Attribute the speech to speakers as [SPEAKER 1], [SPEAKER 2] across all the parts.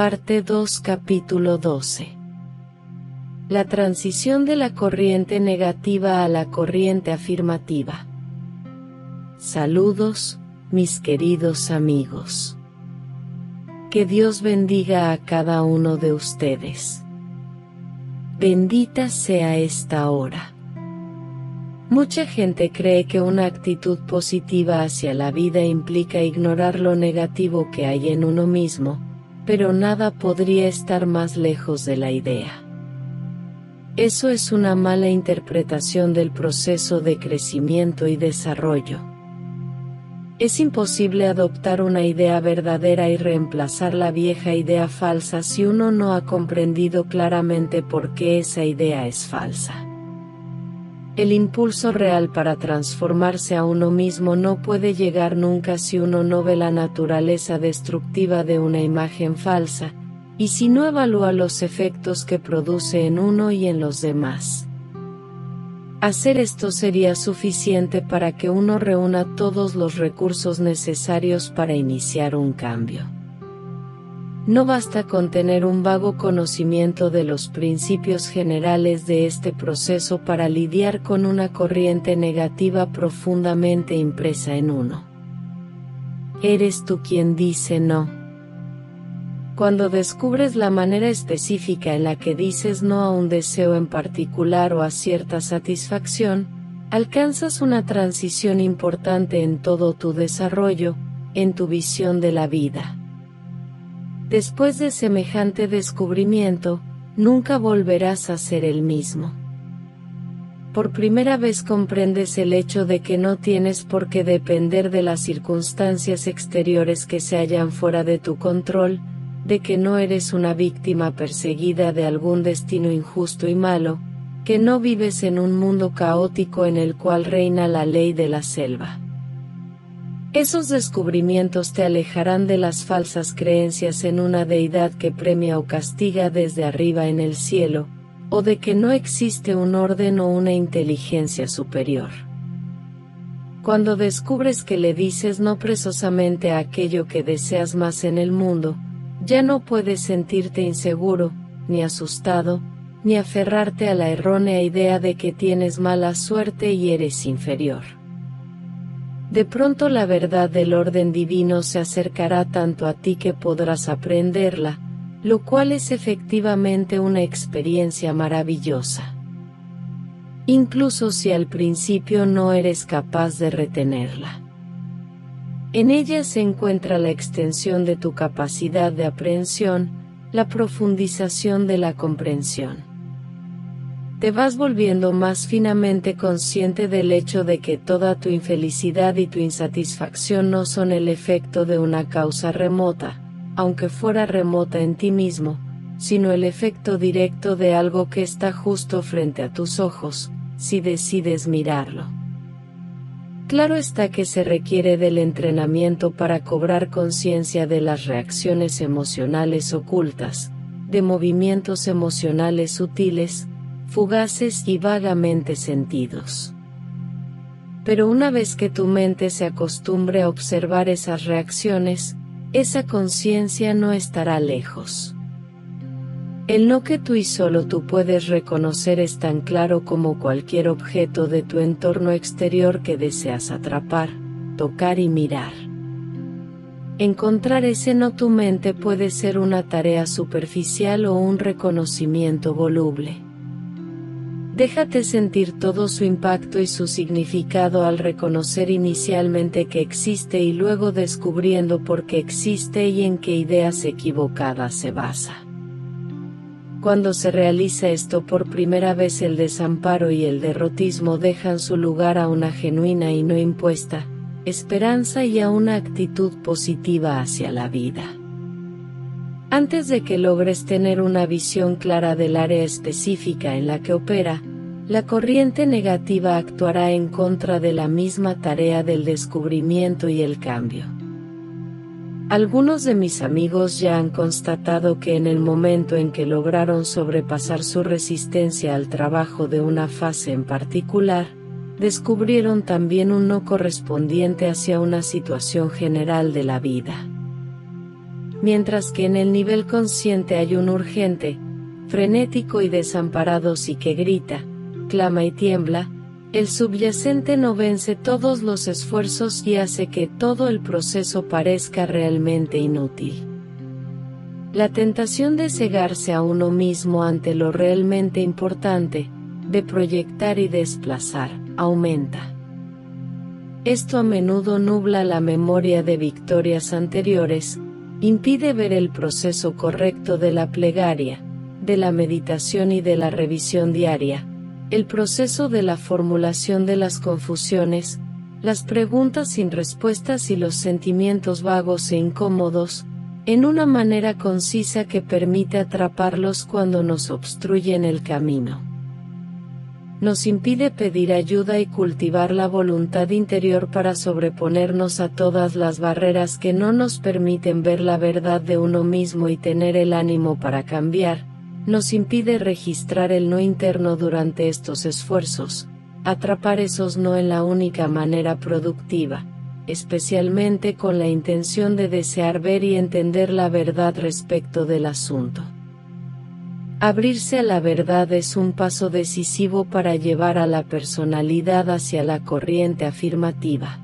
[SPEAKER 1] Parte 2 Capítulo 12. La transición de la corriente negativa a la corriente afirmativa. Saludos, mis queridos amigos. Que Dios bendiga a cada uno de ustedes. Bendita sea esta hora. Mucha gente cree que una actitud positiva hacia la vida implica ignorar lo negativo que hay en uno mismo, pero nada podría estar más lejos de la idea. Eso es una mala interpretación del proceso de crecimiento y desarrollo. Es imposible adoptar una idea verdadera y reemplazar la vieja idea falsa si uno no ha comprendido claramente por qué esa idea es falsa. El impulso real para transformarse a uno mismo no puede llegar nunca si uno no ve la naturaleza destructiva de una imagen falsa, y si no evalúa los efectos que produce en uno y en los demás. Hacer esto sería suficiente para que uno reúna todos los recursos necesarios para iniciar un cambio. No basta con tener un vago conocimiento de los principios generales de este proceso para lidiar con una corriente negativa profundamente impresa en uno. Eres tú quien dice no. Cuando descubres la manera específica en la que dices no a un deseo en particular o a cierta satisfacción, alcanzas una transición importante en todo tu desarrollo, en tu visión de la vida. Después de semejante descubrimiento, nunca volverás a ser el mismo. Por primera vez comprendes el hecho de que no tienes por qué depender de las circunstancias exteriores que se hallan fuera de tu control, de que no eres una víctima perseguida de algún destino injusto y malo, que no vives en un mundo caótico en el cual reina la ley de la selva. Esos descubrimientos te alejarán de las falsas creencias en una deidad que premia o castiga desde arriba en el cielo, o de que no existe un orden o una inteligencia superior. Cuando descubres que le dices no precisamente a aquello que deseas más en el mundo, ya no puedes sentirte inseguro, ni asustado, ni aferrarte a la errónea idea de que tienes mala suerte y eres inferior. De pronto la verdad del orden divino se acercará tanto a ti que podrás aprenderla, lo cual es efectivamente una experiencia maravillosa. Incluso si al principio no eres capaz de retenerla. En ella se encuentra la extensión de tu capacidad de aprehensión, la profundización de la comprensión. Te vas volviendo más finamente consciente del hecho de que toda tu infelicidad y tu insatisfacción no son el efecto de una causa remota, aunque fuera remota en ti mismo, sino el efecto directo de algo que está justo frente a tus ojos, si decides mirarlo. Claro está que se requiere del entrenamiento para cobrar conciencia de las reacciones emocionales ocultas, de movimientos emocionales sutiles, fugaces y vagamente sentidos. Pero una vez que tu mente se acostumbre a observar esas reacciones, esa conciencia no estará lejos. El no que tú y solo tú puedes reconocer es tan claro como cualquier objeto de tu entorno exterior que deseas atrapar, tocar y mirar. Encontrar ese no tu mente puede ser una tarea superficial o un reconocimiento voluble. Déjate sentir todo su impacto y su significado al reconocer inicialmente que existe y luego descubriendo por qué existe y en qué ideas equivocadas se basa. Cuando se realiza esto por primera vez, el desamparo y el derrotismo dejan su lugar a una genuina y no impuesta esperanza y a una actitud positiva hacia la vida. Antes de que logres tener una visión clara del área específica en la que opera, la corriente negativa actuará en contra de la misma tarea del descubrimiento y el cambio. Algunos de mis amigos ya han constatado que en el momento en que lograron sobrepasar su resistencia al trabajo de una fase en particular, descubrieron también un no correspondiente hacia una situación general de la vida. mientras que en el nivel consciente hay un urgente, frenético y desamparado sí que grita, clama y tiembla. El subyacente no vence todos los esfuerzos y hace que todo el proceso parezca realmente inútil. La tentación de cegarse a uno mismo ante lo realmente importante, de proyectar y desplazar, aumenta. Esto a menudo nubla la memoria de victorias anteriores, impide ver el proceso correcto de la plegaria, de la meditación y de la revisión diaria, el proceso de la formulación de las confusiones, las preguntas sin respuestas y los sentimientos vagos e incómodos, en una manera concisa que permite atraparlos cuando nos obstruyen el camino. Nos impide pedir ayuda y cultivar la voluntad interior para sobreponernos a todas las barreras que no nos permiten ver la verdad de uno mismo y tener el ánimo para cambiar. Nos impide registrar el no interno durante estos esfuerzos, atrapar esos no en la única manera productiva, especialmente con la intención de desear ver y entender la verdad respecto del asunto. Abrirse a la verdad es un paso decisivo para llevar a la personalidad hacia la corriente afirmativa.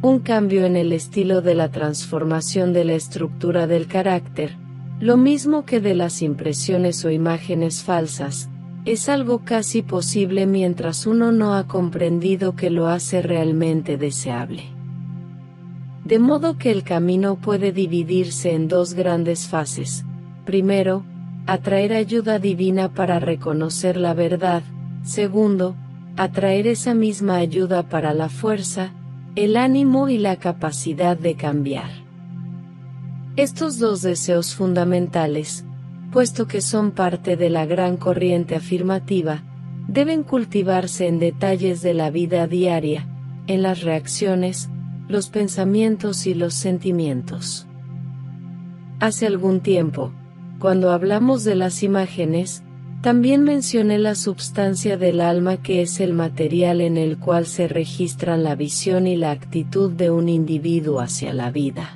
[SPEAKER 1] Un cambio en el estilo de la transformación de la estructura del carácter, lo mismo que de las impresiones o imágenes falsas, es algo casi posible mientras uno no ha comprendido que lo hace realmente deseable. De modo que el camino puede dividirse en dos grandes fases. Primero, atraer ayuda divina para reconocer la verdad. Segundo, atraer esa misma ayuda para la fuerza, el ánimo y la capacidad de cambiar. Estos dos deseos fundamentales, puesto que son parte de la gran corriente afirmativa, deben cultivarse en detalles de la vida diaria, en las reacciones, los pensamientos y los sentimientos. Hace algún tiempo, cuando hablamos de las imágenes, también mencioné la substancia del alma, que es el material en el cual se registran la visión y la actitud de un individuo hacia la vida.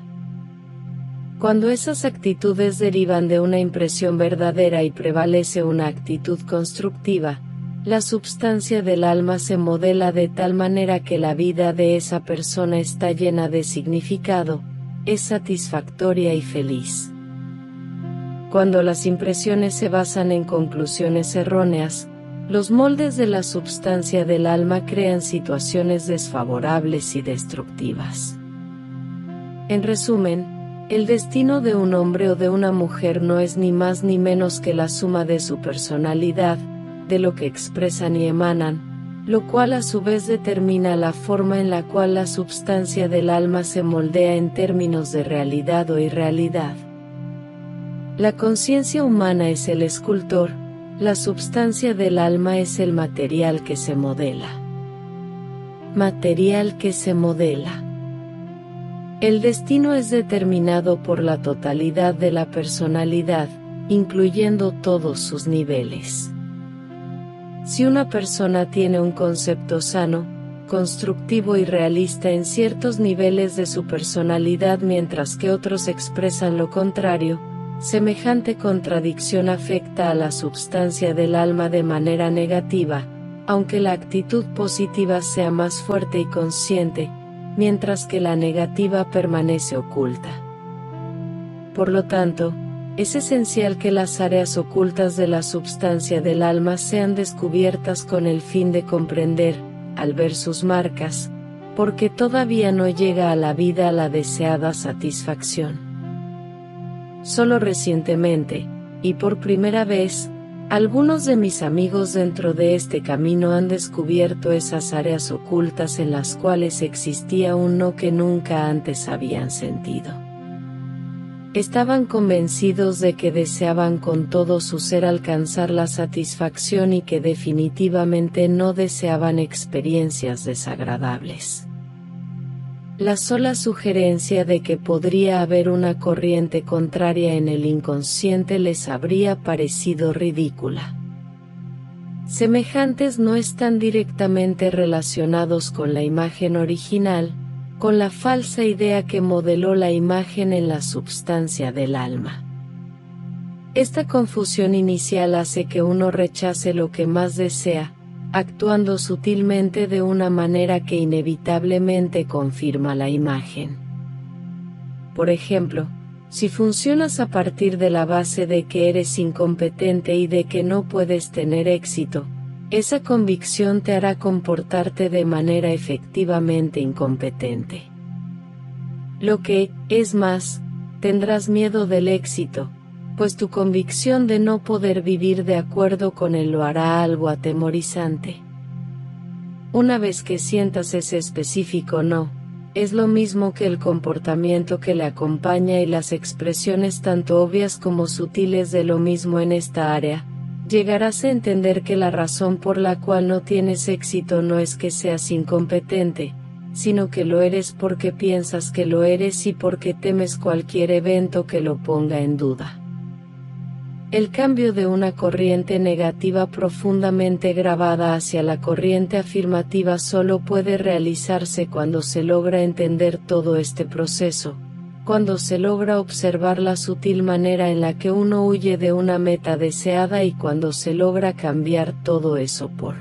[SPEAKER 1] Cuando esas actitudes derivan de una impresión verdadera y prevalece una actitud constructiva, la substancia del alma se modela de tal manera que la vida de esa persona está llena de significado, es satisfactoria y feliz. Cuando las impresiones se basan en conclusiones erróneas, los moldes de la substancia del alma crean situaciones desfavorables y destructivas. En resumen, el destino de un hombre o de una mujer no es ni más ni menos que la suma de su personalidad, de lo que expresan y emanan, lo cual a su vez determina la forma en la cual la substancia del alma se moldea en términos de realidad o irrealidad. La conciencia humana es el escultor, la substancia del alma es el material que se modela. Material que se modela. El destino es determinado por la totalidad de la personalidad, incluyendo todos sus niveles. Si una persona tiene un concepto sano, constructivo y realista en ciertos niveles de su personalidad mientras que otros expresan lo contrario, semejante contradicción afecta a la substancia del alma de manera negativa, aunque la actitud positiva sea más fuerte y consciente, mientras que la negativa permanece oculta. Por lo tanto, es esencial que las áreas ocultas de la substancia del alma sean descubiertas con el fin de comprender, al ver sus marcas, porque todavía no llega a la vida la deseada satisfacción. Solo recientemente, y por primera vez, algunos de mis amigos dentro de este camino han descubierto esas áreas ocultas en las cuales existía un no que nunca antes habían sentido. Estaban convencidos de que deseaban con todo su ser alcanzar la satisfacción y que definitivamente no deseaban experiencias desagradables. La sola sugerencia de que podría haber una corriente contraria en el inconsciente les habría parecido ridícula. Semejantes no están directamente relacionados con la imagen original, con la falsa idea que modeló la imagen en la substancia del alma. Esta confusión inicial hace que uno rechace lo que más desea, actuando sutilmente de una manera que inevitablemente confirma la imagen. Por ejemplo, si funcionas a partir de la base de que eres incompetente y de que no puedes tener éxito, esa convicción te hará comportarte de manera efectivamente incompetente. Lo que, es más, tendrás miedo del éxito, pues tu convicción de no poder vivir de acuerdo con él lo hará algo atemorizante. Una vez que sientas ese específico no, es lo mismo que el comportamiento que le acompaña y las expresiones tanto obvias como sutiles de lo mismo en esta área, llegarás a entender que la razón por la cual no tienes éxito no es que seas incompetente, sino que lo eres porque piensas que lo eres y porque temes cualquier evento que lo ponga en duda. El cambio de una corriente negativa profundamente grabada hacia la corriente afirmativa solo puede realizarse cuando se logra entender todo este proceso, cuando se logra observar la sutil manera en la que uno huye de una meta deseada y cuando se logra cambiar todo eso por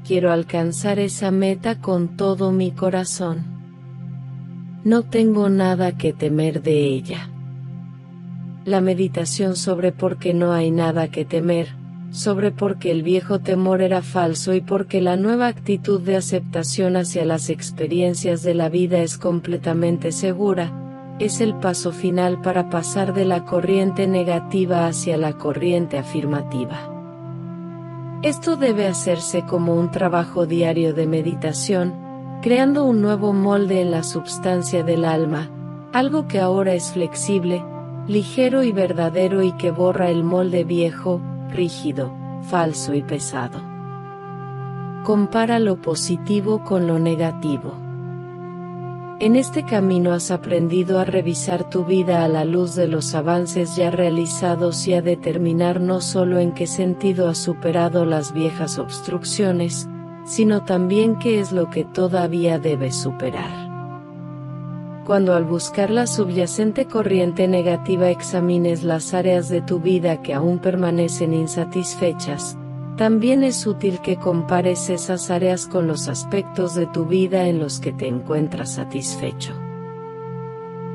[SPEAKER 1] quiero alcanzar esa meta con todo mi corazón. No tengo nada que temer de ella. La meditación sobre por qué no hay nada que temer, sobre por qué el viejo temor era falso y por qué la nueva actitud de aceptación hacia las experiencias de la vida es completamente segura, es el paso final para pasar de la corriente negativa hacia la corriente afirmativa. Esto debe hacerse como un trabajo diario de meditación, creando un nuevo molde en la substancia del alma, algo que ahora es flexible, ligero y verdadero y que borra el molde viejo, rígido, falso y pesado. Compara lo positivo con lo negativo. En este camino has aprendido a revisar tu vida a la luz de los avances ya realizados y a determinar no solo en qué sentido has superado las viejas obstrucciones, sino también qué es lo que todavía debes superar. Cuando al buscar la subyacente corriente negativa examines las áreas de tu vida que aún permanecen insatisfechas, también es útil que compares esas áreas con los aspectos de tu vida en los que te encuentras satisfecho.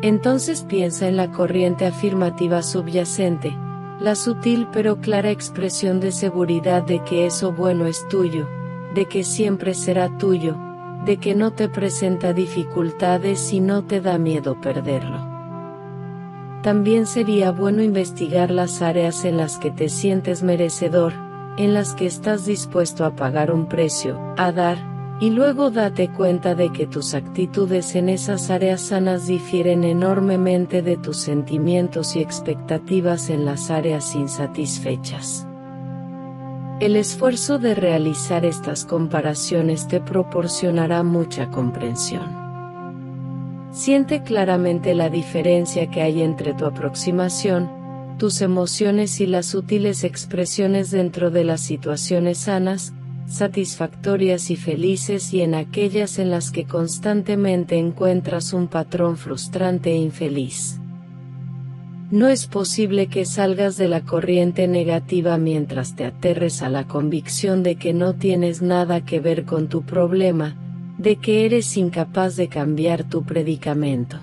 [SPEAKER 1] Entonces piensa en la corriente afirmativa subyacente, la sutil pero clara expresión de seguridad de que eso bueno es tuyo, de que siempre será tuyo, de que no te presenta dificultades y no te da miedo perderlo. También sería bueno investigar las áreas en las que te sientes merecedor, en las que estás dispuesto a pagar un precio, a dar, y luego date cuenta de que tus actitudes en esas áreas sanas difieren enormemente de tus sentimientos y expectativas en las áreas insatisfechas. El esfuerzo de realizar estas comparaciones te proporcionará mucha comprensión. Siente claramente la diferencia que hay entre tu aproximación, tus emociones y las sutiles expresiones dentro de las situaciones sanas, satisfactorias y felices y en aquellas en las que constantemente encuentras un patrón frustrante e infeliz. No es posible que salgas de la corriente negativa mientras te aterres a la convicción de que no tienes nada que ver con tu problema, de que eres incapaz de cambiar tu predicamento.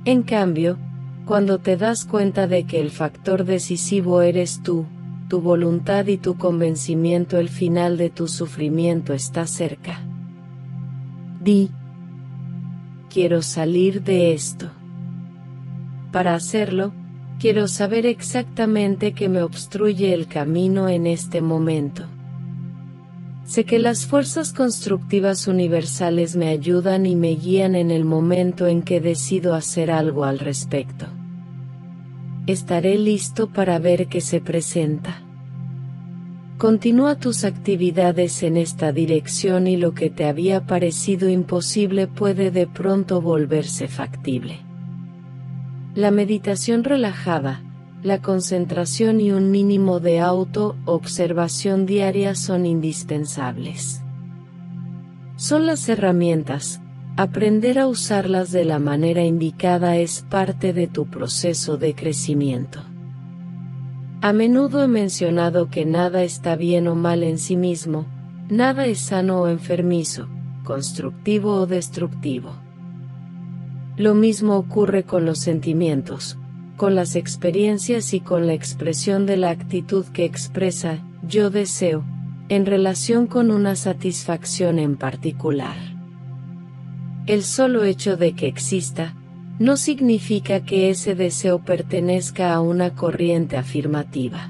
[SPEAKER 1] En cambio, cuando te das cuenta de que el factor decisivo eres tú, tu voluntad y tu convencimiento, el final de tu sufrimiento está cerca. Di: quiero salir de esto. Para hacerlo, quiero saber exactamente qué me obstruye el camino en este momento. Sé que las fuerzas constructivas universales me ayudan y me guían en el momento en que decido hacer algo al respecto. Estaré listo para ver qué se presenta. Continúa tus actividades en esta dirección y lo que te había parecido imposible puede de pronto volverse factible. La meditación relajada, la concentración y un mínimo de auto-observación diaria son indispensables. Son las herramientas, Aprender a usarlas de la manera indicada es parte de tu proceso de crecimiento. A menudo he mencionado que nada está bien o mal en sí mismo, nada es sano o enfermizo, constructivo o destructivo. Lo mismo ocurre con los sentimientos, con las experiencias y con la expresión de la actitud que expresa "yo deseo", en relación con una satisfacción en particular. El solo hecho de que exista, no significa que ese deseo pertenezca a una corriente afirmativa.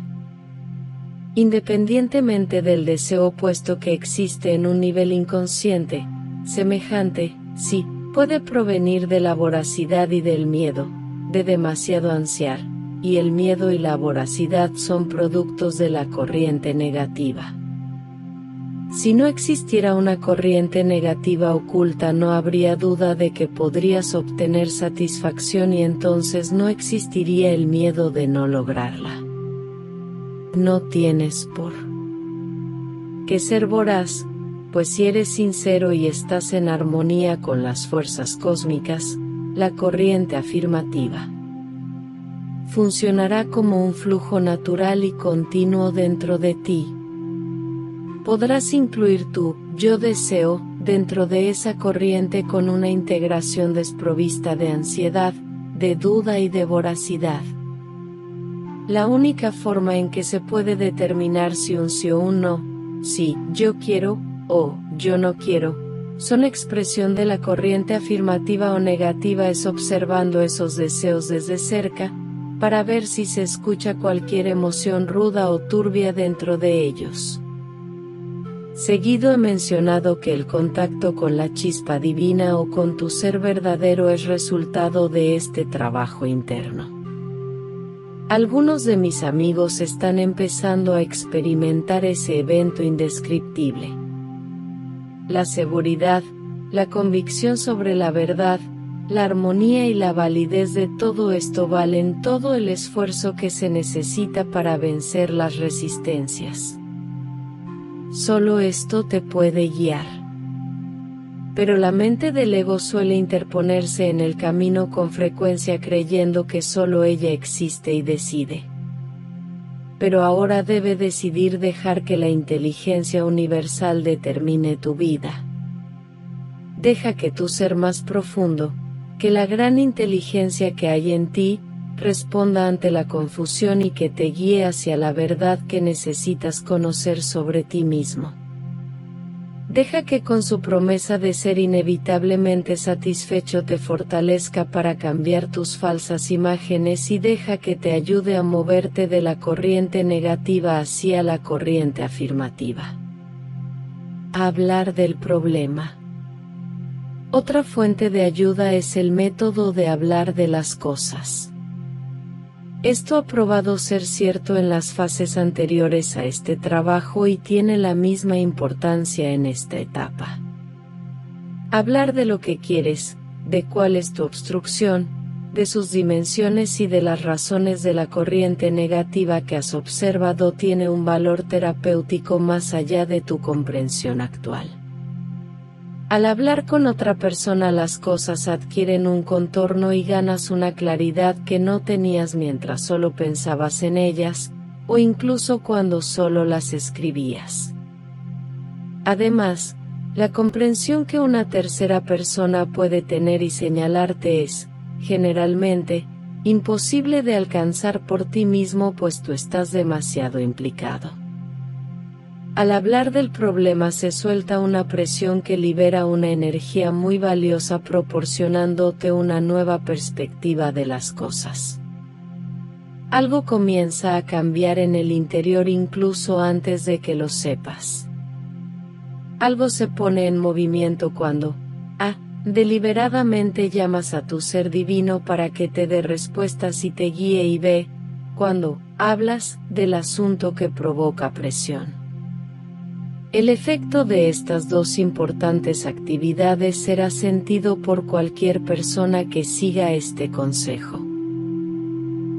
[SPEAKER 1] Independientemente del deseo opuesto que existe en un nivel inconsciente, semejante, sí, puede provenir de la voracidad y del miedo, de demasiado ansiar, y el miedo y la voracidad son productos de la corriente negativa. Si no existiera una corriente negativa oculta, no habría duda de que podrías obtener satisfacción y entonces no existiría el miedo de no lograrla. No tienes por qué ser voraz, pues si eres sincero y estás en armonía con las fuerzas cósmicas, la corriente afirmativa funcionará como un flujo natural y continuo dentro de ti. Podrás incluir tu "yo deseo" dentro de esa corriente con una integración desprovista de ansiedad, de duda y de voracidad. La única forma en que se puede determinar si un sí o un no, si "yo quiero" o "yo no quiero", son expresión de la corriente afirmativa o negativa es observando esos deseos desde cerca, para ver si se escucha cualquier emoción ruda o turbia dentro de ellos. Seguido he mencionado que el contacto con la chispa divina o con tu ser verdadero es resultado de este trabajo interno. Algunos de mis amigos están empezando a experimentar ese evento indescriptible. La seguridad, la convicción sobre la verdad, la armonía y la validez de todo esto valen todo el esfuerzo que se necesita para vencer las resistencias. Solo esto te puede guiar. Pero la mente del ego suele interponerse en el camino con frecuencia creyendo que solo ella existe y decide. Pero ahora debe decidir dejar que la inteligencia universal determine tu vida. Deja que tu ser más profundo, que la gran inteligencia que hay en ti, responda ante la confusión y que te guíe hacia la verdad que necesitas conocer sobre ti mismo. Deja que con su promesa de ser inevitablemente satisfecho te fortalezca para cambiar tus falsas imágenes y deja que te ayude a moverte de la corriente negativa hacia la corriente afirmativa. Hablar del problema. Otra fuente de ayuda es el método de hablar de las cosas. Esto ha probado ser cierto en las fases anteriores a este trabajo y tiene la misma importancia en esta etapa. Hablar de lo que quieres, de cuál es tu obstrucción, de sus dimensiones y de las razones de la corriente negativa que has observado tiene un valor terapéutico más allá de tu comprensión actual. Al hablar con otra persona las cosas adquieren un contorno y ganas una claridad que no tenías mientras solo pensabas en ellas, o incluso cuando solo las escribías. Además, la comprensión que una tercera persona puede tener y señalarte es, generalmente, imposible de alcanzar por ti mismo pues tú estás demasiado implicado. Al hablar del problema se suelta una presión que libera una energía muy valiosa proporcionándote una nueva perspectiva de las cosas. Algo comienza a cambiar en el interior incluso antes de que lo sepas. Algo se pone en movimiento cuando, deliberadamente llamas a tu ser divino para que te dé respuestas y te guíe y ve, cuando hablas del asunto que provoca presión. El efecto de estas dos importantes actividades será sentido por cualquier persona que siga este consejo.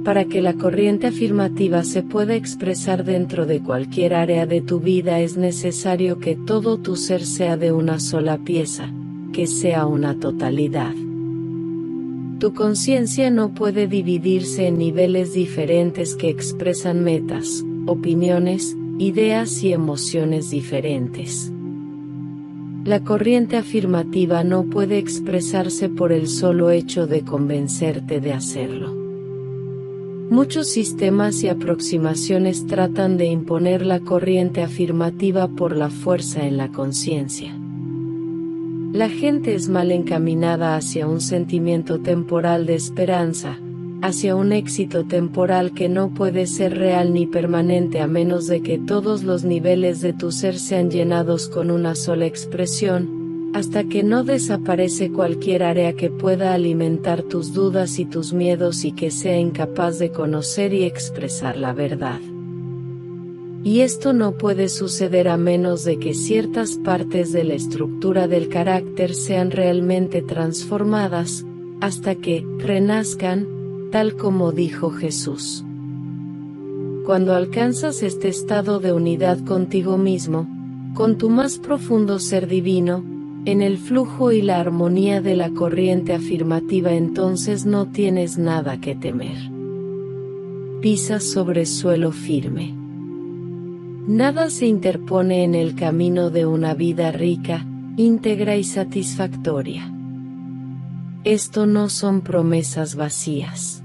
[SPEAKER 1] Para que la corriente afirmativa se pueda expresar dentro de cualquier área de tu vida es necesario que todo tu ser sea de una sola pieza, que sea una totalidad. Tu conciencia no puede dividirse en niveles diferentes que expresan metas, opiniones, ideas y emociones diferentes. La corriente afirmativa no puede expresarse por el solo hecho de convencerte de hacerlo. Muchos sistemas y aproximaciones tratan de imponer la corriente afirmativa por la fuerza en la conciencia. La gente es mal encaminada hacia un sentimiento temporal de esperanza, hacia un éxito temporal que no puede ser real ni permanente a menos de que todos los niveles de tu ser sean llenados con una sola expresión, hasta que no desaparece cualquier área que pueda alimentar tus dudas y tus miedos y que sea incapaz de conocer y expresar la verdad. Y esto no puede suceder a menos de que ciertas partes de la estructura del carácter sean realmente transformadas, hasta que renazcan, tal como dijo Jesús. Cuando alcanzas este estado de unidad contigo mismo, con tu más profundo ser divino, en el flujo y la armonía de la corriente afirmativa, entonces no tienes nada que temer. Pisas sobre suelo firme. Nada se interpone en el camino de una vida rica, íntegra y satisfactoria. Esto no son promesas vacías.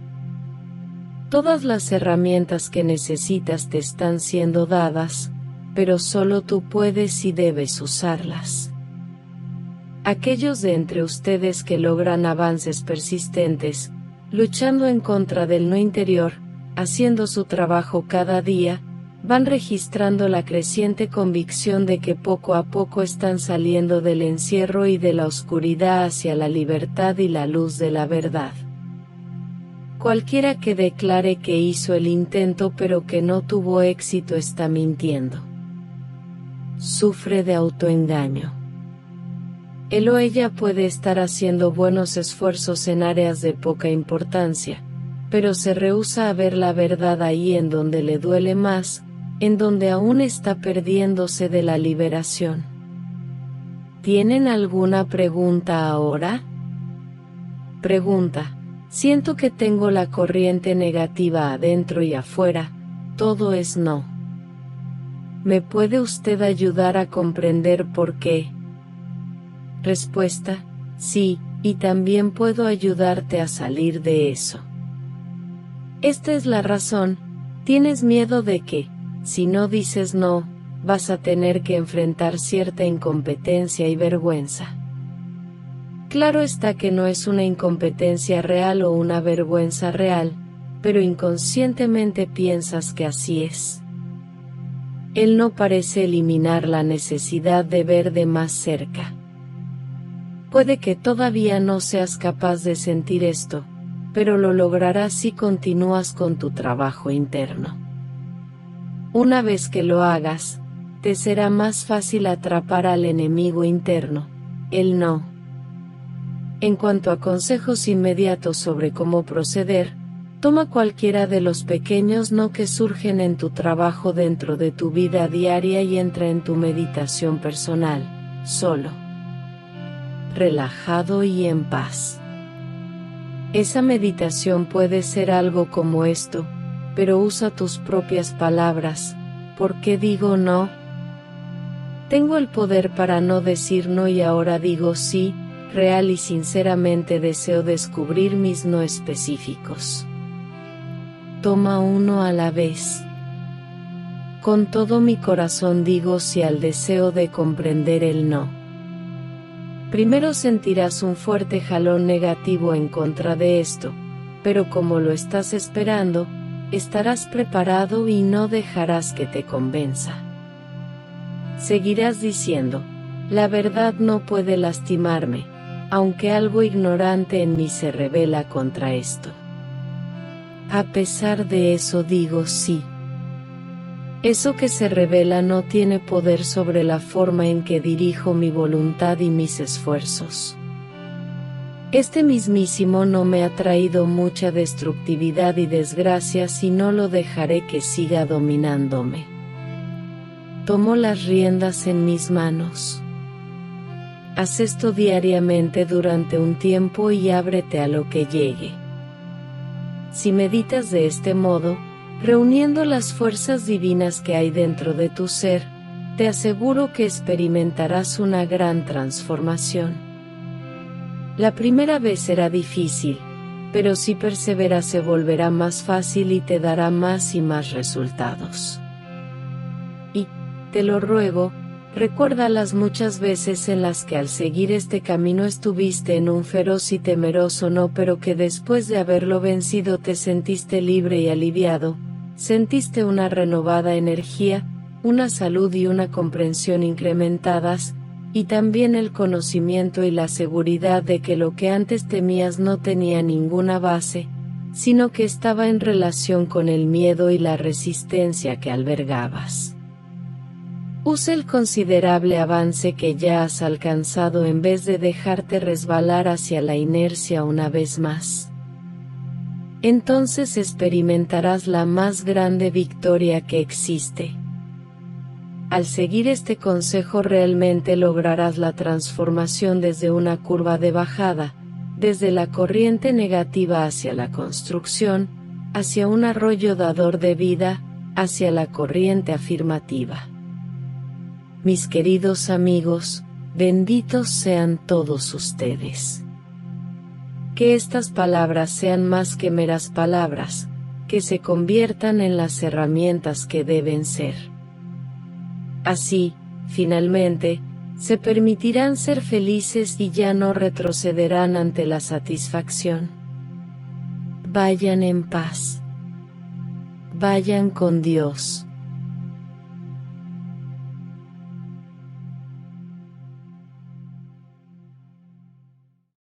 [SPEAKER 1] Todas las herramientas que necesitas te están siendo dadas, pero solo tú puedes y debes usarlas. Aquellos de entre ustedes que logran avances persistentes, luchando en contra del no interior, haciendo su trabajo cada día, van registrando la creciente convicción de que poco a poco están saliendo del encierro y de la oscuridad hacia la libertad y la luz de la verdad. Cualquiera que declare que hizo el intento pero que no tuvo éxito está mintiendo. Sufre de autoengaño. Él o ella puede estar haciendo buenos esfuerzos en áreas de poca importancia, pero se rehúsa a ver la verdad ahí en donde le duele más, en donde aún está perdiéndose de la liberación. ¿Tienen alguna pregunta ahora? Pregunta: siento que tengo la corriente negativa adentro y afuera, todo es no. ¿Me puede usted ayudar a comprender por qué? Respuesta: sí, y también puedo ayudarte a salir de eso. Esta es la razón. Tienes miedo de que, si no dices no, vas a tener que enfrentar cierta incompetencia y vergüenza. Claro está que no es una incompetencia real o una vergüenza real, pero inconscientemente piensas que así es. Él no parece eliminar la necesidad de ver de más cerca. Puede que todavía no seas capaz de sentir esto, pero lo lograrás si continúas con tu trabajo interno. Una vez que lo hagas, te será más fácil atrapar al enemigo interno, el no. En cuanto a consejos inmediatos sobre cómo proceder, toma cualquiera de los pequeños no que surgen en tu trabajo dentro de tu vida diaria y entra en tu meditación personal, solo, relajado y en paz. Esa meditación puede ser algo como esto, pero usa tus propias palabras. ¿Por qué digo no? Tengo el poder para no decir no y ahora digo sí. Real y sinceramente deseo descubrir mis no específicos. Toma uno a la vez. Con todo mi corazón digo sí al deseo de comprender el no. Primero sentirás un fuerte jalón negativo en contra de esto, pero como lo estás esperando, estarás preparado y no dejarás que te convenza. Seguirás diciendo, la verdad no puede lastimarme, aunque algo ignorante en mí se rebela contra esto. A pesar de eso digo sí. Eso que se revela no tiene poder sobre la forma en que dirijo mi voluntad y mis esfuerzos. Este mismísimo no me ha traído mucha destructividad y desgracias y no lo dejaré que siga dominándome. Tomo las riendas en mis manos. Haz esto diariamente durante un tiempo y ábrete a lo que llegue. Si meditas de este modo, reuniendo las fuerzas divinas que hay dentro de tu ser, te aseguro que experimentarás una gran transformación. La primera vez será difícil, pero si perseveras se volverá más fácil y te dará más y más resultados. Y, te lo ruego, recuerda las muchas veces en las que al seguir este camino estuviste en un feroz y temeroso no, pero que después de haberlo vencido te sentiste libre y aliviado, sentiste una renovada energía, una salud y una comprensión incrementadas, y también el conocimiento y la seguridad de que lo que antes temías no tenía ninguna base, sino que estaba en relación con el miedo y la resistencia que albergabas. Usa el considerable avance que ya has alcanzado en vez de dejarte resbalar hacia la inercia una vez más. Entonces experimentarás la más grande victoria que existe. Al seguir este consejo realmente lograrás la transformación desde una curva de bajada, desde la corriente negativa hacia la construcción, hacia un arroyo dador de vida, hacia la corriente afirmativa. Mis queridos amigos, benditos sean todos ustedes. Que estas palabras sean más que meras palabras, que se conviertan en las herramientas que deben ser. Así, finalmente, se permitirán ser felices y ya no retrocederán ante la satisfacción. Vayan en paz. Vayan con Dios.